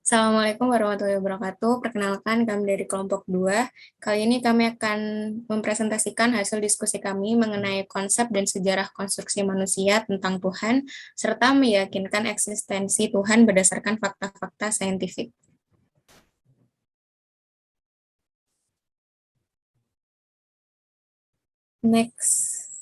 Assalamualaikum warahmatullahi wabarakatuh. Perkenalkan, kami dari kelompok 2. Kali ini kami akan mempresentasikan hasil diskusi kami mengenai konsep dan sejarah konstruksi manusia tentang Tuhan, serta meyakinkan eksistensi Tuhan berdasarkan fakta-fakta saintifik. Next.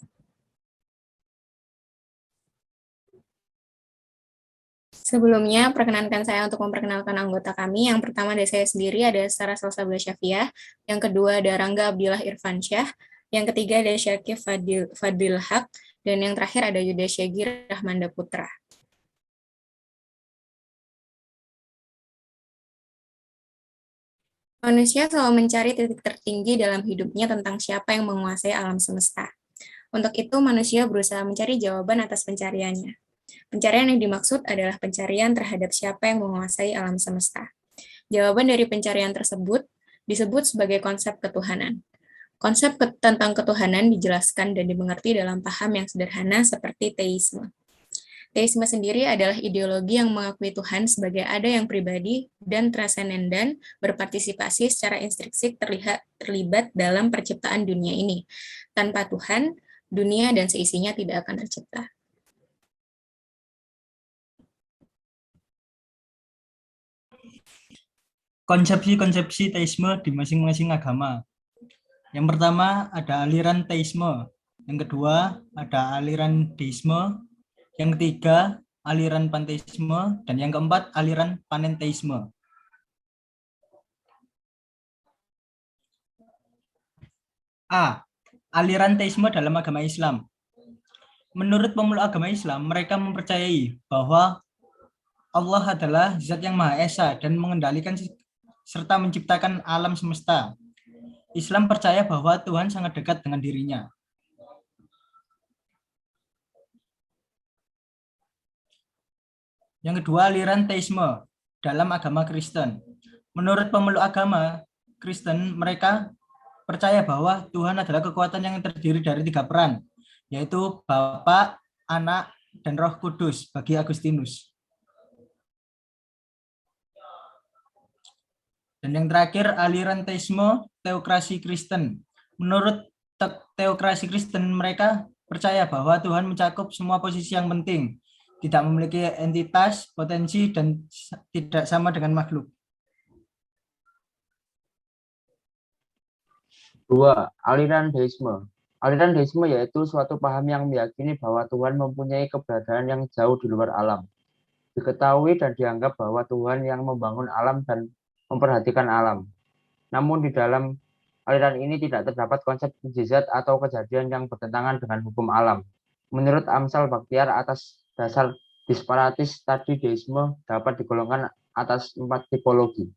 Sebelumnya, perkenankan saya untuk memperkenalkan anggota kami. Yang pertama dari saya sendiri ada Sarah Salsabila Syafiah, yang kedua ada Rangga Abdillah Irfansyah, yang ketiga ada Syakif Fadil Haq, dan yang terakhir ada Yuda Syagir Rahmanda Putra. Manusia selalu mencari titik tertinggi dalam hidupnya tentang siapa yang menguasai alam semesta. Untuk itu, manusia berusaha mencari jawaban atas pencariannya. Pencarian yang dimaksud adalah pencarian terhadap siapa yang menguasai alam semesta. Jawaban dari pencarian tersebut disebut sebagai konsep ketuhanan. Konsep tentang ketuhanan dijelaskan dan dimengerti dalam paham yang sederhana seperti teisme. Teisme sendiri adalah ideologi yang mengakui Tuhan sebagai ada yang pribadi dan transenden berpartisipasi secara intrinsik terlibat dalam perciptaan dunia ini. Tanpa Tuhan, dunia dan seisinya tidak akan tercipta. Konsepsi-konsepsi teisme di masing-masing agama. Yang pertama ada aliran teisme, yang kedua ada aliran deisme, yang ketiga aliran panteisme, dan yang keempat aliran panenteisme. A. Aliran teisme dalam agama Islam. Menurut pemeluk agama Islam, mereka mempercayai bahwa Allah adalah zat yang Maha Esa dan mengendalikan serta menciptakan alam semesta. Islam percaya bahwa Tuhan sangat dekat dengan dirinya. Yang kedua, aliran teisme dalam agama Kristen. Menurut pemeluk agama Kristen, mereka percaya bahwa Tuhan adalah kekuatan yang terdiri dari 3 peran, yaitu Bapa, Anak, dan Roh Kudus bagi Agustinus. Dan yang terakhir, aliran teisme teokrasi Kristen. Menurut teokrasi Kristen, mereka percaya bahwa Tuhan mencakup semua posisi yang penting, tidak memiliki entitas, potensi, dan tidak sama dengan makhluk. 2. Aliran deisme. Aliran deisme yaitu suatu paham yang meyakini bahwa Tuhan mempunyai keberadaan yang jauh di luar alam. Diketahui dan dianggap bahwa Tuhan yang membangun alam dan memperhatikan alam. Namun di dalam aliran ini tidak terdapat konsep mukjizat atau kejadian yang bertentangan dengan hukum alam. Menurut Amsal Bakhtiar, atas dasar disparatis tadi deisme dapat digolongkan atas 4 tipologi.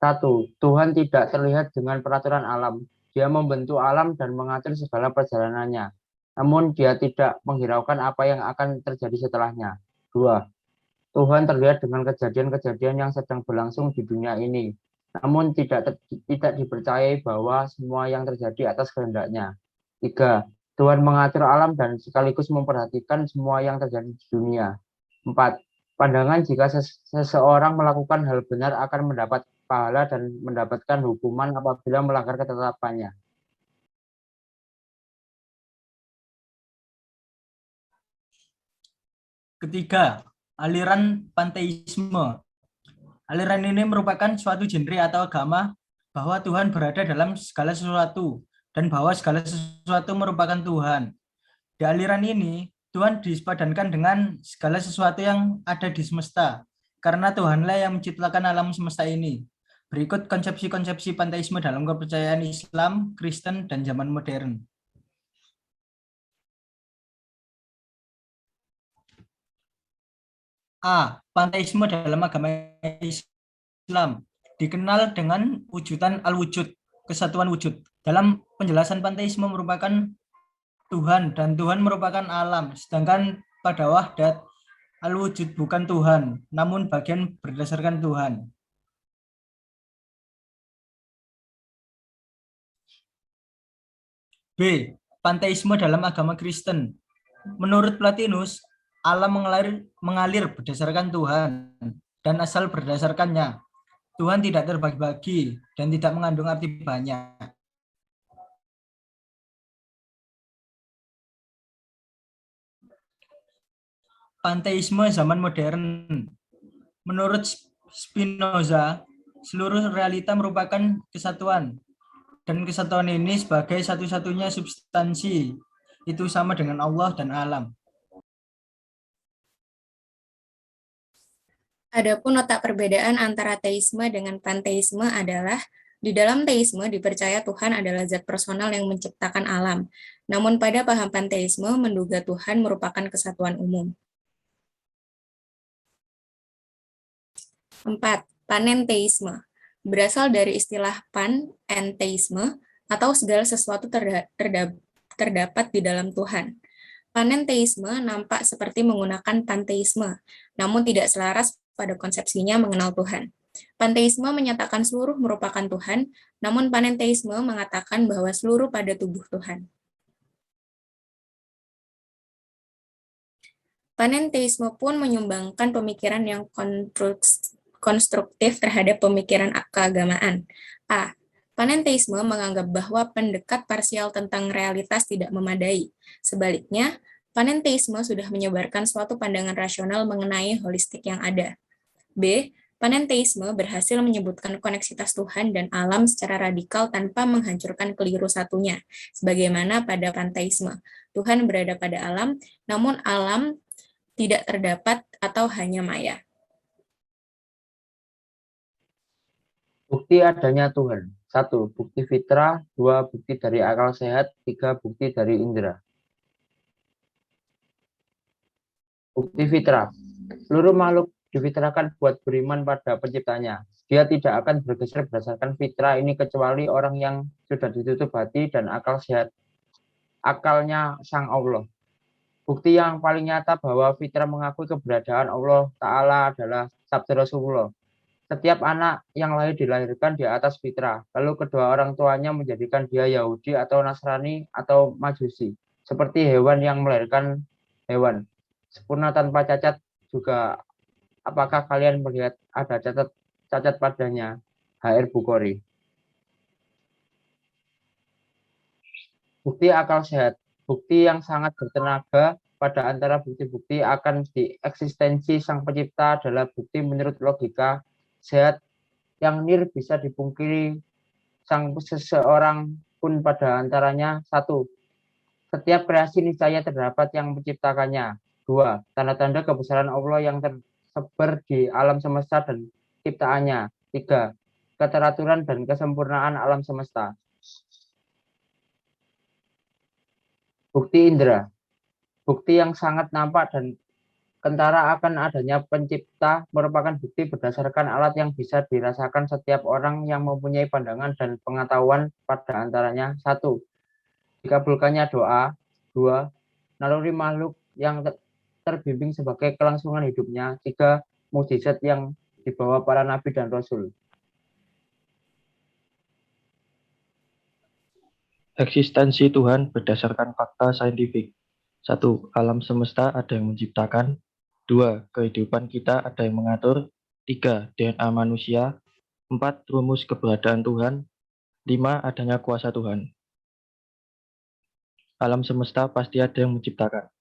1. Tuhan tidak terlihat dengan peraturan alam. Dia membentuk alam dan mengatur segala perjalanannya. Namun dia tidak menghiraukan apa yang akan terjadi setelahnya. 2. Tuhan terlihat dengan kejadian-kejadian yang sedang berlangsung di dunia ini. Namun tidak dipercayai bahwa semua yang terjadi atas kehendaknya. 3. Tuhan mengatur alam dan sekaligus memperhatikan semua yang terjadi di dunia. 4. Pandangan jika seseorang melakukan hal benar akan mendapat pahala dan mendapatkan hukuman apabila melanggar ketetapannya. Ketiga, aliran panteisme. Aliran ini merupakan suatu genre atau agama bahwa Tuhan berada dalam segala sesuatu dan bahwa segala sesuatu merupakan Tuhan. Di aliran ini, Tuhan disepadankan dengan segala sesuatu yang ada di semesta, karena Tuhanlah yang menciptakan alam semesta ini. Berikut konsepsi-konsepsi panteisme dalam kepercayaan Islam, Kristen, dan zaman modern. A. Panteisme dalam agama Islam dikenal dengan wujudan al-wujud, kesatuan wujud. Dalam penjelasan panteisme merupakan Tuhan dan Tuhan merupakan alam, sedangkan pada wahdat al-wujud bukan Tuhan, namun bagian berdasarkan Tuhan. B. Panteisme dalam agama Kristen. Menurut Plotinus, alam mengalir berdasarkan Tuhan dan asal berdasarkannya. Tuhan tidak terbagi-bagi dan tidak mengandung arti banyak. Panteisme zaman modern. Menurut Spinoza, seluruh realita merupakan kesatuan, dan kesatuan ini sebagai satu-satunya substansi itu sama dengan Allah dan alam. Adapun letak perbedaan antara teisme dengan panteisme adalah di dalam teisme dipercaya Tuhan adalah zat personal yang menciptakan alam. Namun pada paham panteisme menduga Tuhan merupakan kesatuan umum. 4. Panenteisme. Berasal dari istilah pan, enteisme, atau segala sesuatu terdapat di dalam Tuhan. Panenteisme nampak seperti menggunakan panteisme, namun tidak selaras pada konsepsinya mengenal Tuhan. Panteisme menyatakan seluruh merupakan Tuhan, namun panenteisme mengatakan bahwa seluruh pada tubuh Tuhan. Panenteisme pun menyumbangkan pemikiran yang konstruktif terhadap pemikiran keagamaan. A. Panenteisme menganggap bahwa pendekat parsial tentang realitas tidak memadai. Sebaliknya, panenteisme sudah menyebarkan suatu pandangan rasional mengenai holistik yang ada. B. Panenteisme berhasil menyebutkan koneksitas Tuhan dan alam secara radikal tanpa menghancurkan keliru satunya. Sebagaimana pada panteisme, Tuhan berada pada alam, namun alam tidak terdapat atau hanya maya. Bukti adanya Tuhan. 1. Bukti fitrah. 2. Bukti dari akal sehat. 3. Bukti dari indera. Bukti fitrah. Seluruh makhluk difitrahkan buat beriman pada penciptanya. Dia tidak akan bergeser berdasarkan fitrah ini kecuali orang yang sudah ditutup hati dan akal sehat. Akalnya Sang Allah. Bukti yang paling nyata bahwa fitrah mengakui keberadaan Allah Ta'ala adalah sabda Rasulullah. Setiap anak yang lahir dilahirkan di atas fitrah, lalu kedua orang tuanya menjadikan dia Yahudi atau Nasrani atau Majusi, seperti hewan yang melahirkan hewan. Sempurna tanpa cacat juga. Apakah kalian melihat ada cacat padanya? HR Bukhari. Bukti akal sehat. Bukti yang sangat bertenaga pada antara bukti-bukti akan eksistensi Sang Pencipta adalah bukti menurut logika sehat yang nir bisa dipungkiri seseorang pun pada antaranya. 1. Setiap kreasi niscaya terdapat yang menciptakannya. 2. Tanda-tanda kebesaran Allah yang tersebar di alam semesta dan ciptaannya. 3. Keteraturan dan kesempurnaan alam semesta. Bukti indera. Bukti yang sangat nampak dan kentara akan adanya pencipta merupakan bukti berdasarkan alat yang bisa dirasakan setiap orang yang mempunyai pandangan dan pengetahuan pada antaranya. 1. Dikabulkannya doa. 2. Naluri makhluk yang terbimbing sebagai kelangsungan hidupnya. 3. Mukjizat yang dibawa para nabi dan rasul. Eksistensi Tuhan berdasarkan fakta saintifik. 1. Alam semesta ada yang menciptakan. 2. Kehidupan kita ada yang mengatur. 3. DNA manusia. 4. Rumus keberadaan Tuhan. 5. Adanya kuasa Tuhan. Alam semesta pasti ada yang menciptakan.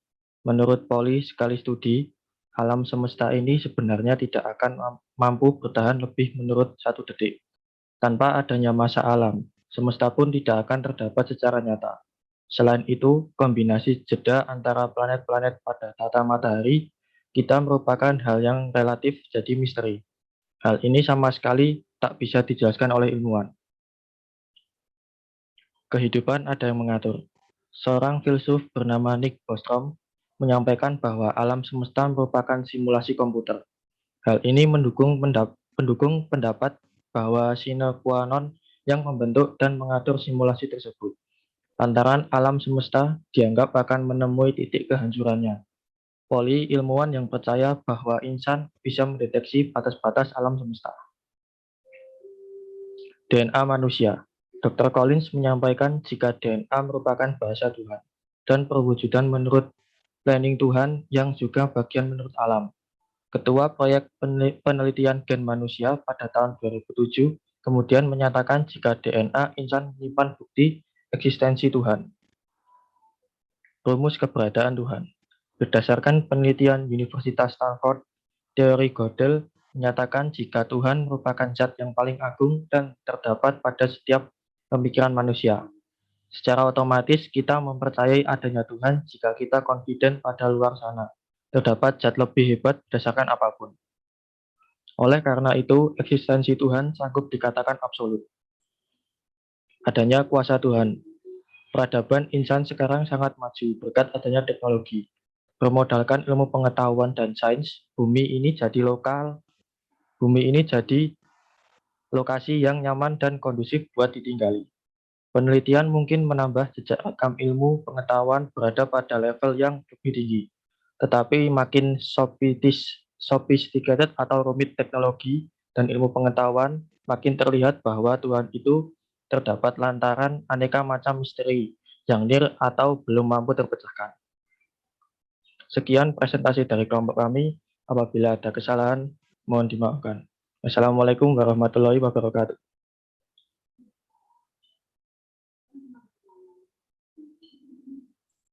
Menurut Pauli, sekali studi, alam semesta ini sebenarnya tidak akan mampu bertahan lebih menurut 1 detik. Tanpa adanya masa alam, semesta pun tidak akan terdapat secara nyata. Selain itu, kombinasi jeda antara planet-planet pada tata matahari kita merupakan hal yang relatif jadi misteri. Hal ini sama sekali tak bisa dijelaskan oleh ilmuwan. Kehidupan ada yang mengatur. Seorang filsuf bernama Nick Bostrom menyampaikan bahwa alam semesta merupakan simulasi komputer. Hal ini mendukung pendapat bahwa sine qua non yang membentuk dan mengatur simulasi tersebut. Lantaran alam semesta dianggap akan menemui titik kehancurannya. Pauli, ilmuwan yang percaya bahwa insan bisa mendeteksi batas-batas alam semesta. DNA manusia. Dr. Collins menyampaikan jika DNA merupakan bahasa Tuhan dan perwujudan menurut planning Tuhan yang juga bagian menurut alam. Ketua Proyek Penelitian Gen Manusia pada tahun 2007 kemudian menyatakan jika DNA insan menyimpan bukti eksistensi Tuhan. Rumus keberadaan Tuhan. Berdasarkan penelitian Universitas Stanford, teori Gödel menyatakan jika Tuhan merupakan zat yang paling agung dan terdapat pada setiap pemikiran manusia. Secara otomatis kita mempercayai adanya Tuhan jika kita confident pada luar sana. Terdapat zat lebih hebat berdasarkan apapun. Oleh karena itu, eksistensi Tuhan sanggup dikatakan absolut. Adanya kuasa Tuhan. Peradaban insan sekarang sangat maju berkat adanya teknologi. Bermodalkan ilmu pengetahuan dan sains, bumi ini jadi lokasi yang nyaman dan kondusif buat ditinggali. Penelitian mungkin menambah jejak rekam ilmu pengetahuan berada pada level yang lebih tinggi. Tetapi makin sophisticated atau rumit teknologi dan ilmu pengetahuan, makin terlihat bahwa Tuhan itu terdapat lantaran aneka macam misteri yang nir atau belum mampu terpecahkan. Sekian presentasi dari kelompok kami. Apabila ada kesalahan, mohon dimaafkan. Wassalamualaikum warahmatullahi wabarakatuh.